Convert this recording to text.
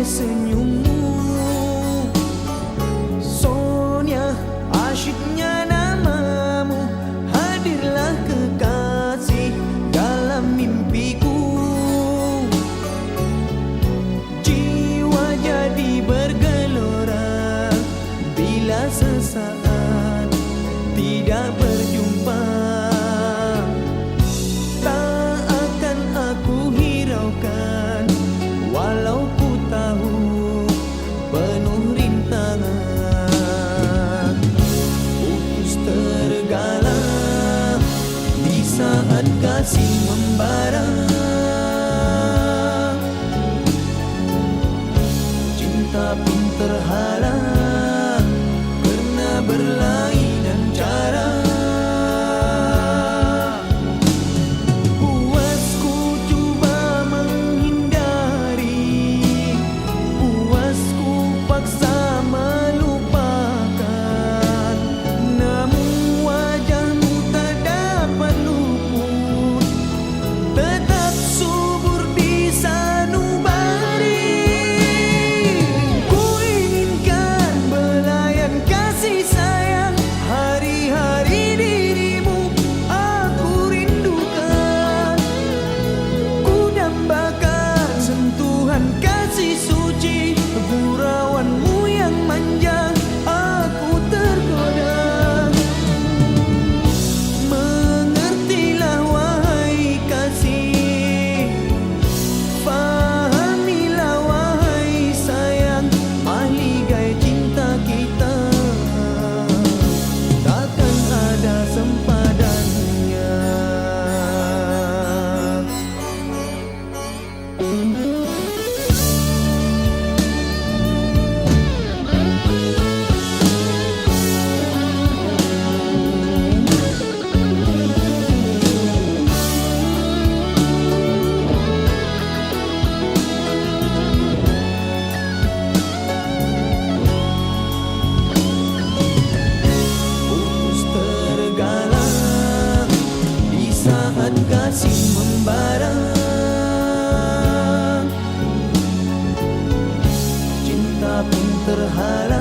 senyummu. Sonia, asyiknya namamu. Hadirlah kekasih dalam mimpiku. Jiwa jadi bergelora bila sesaat tidak berjumpa. Tak akan aku hiraukan, walau ku tahu penuh rintangan. Putus tergala di saat kasih membara. Cinta pun terhalang karena berlainan cara. Puasku cuba menghindari, puasku paksa melupakan, namun wajahmu tak dapat luput, tetap subur di sanubari. Ku inginkan belayan kasih sayang, hari-hari dirimu aku rindukan. Ku dambakan sentuhan kasih suci, gurauanmu yang manja, aku tergoda. Mengertilah wahai kasih, fahamilah wahai sayang, mahligai cinta kita takkan ada sempadannya. Putus tergala di saat kasih membara. Cinta pun terhalang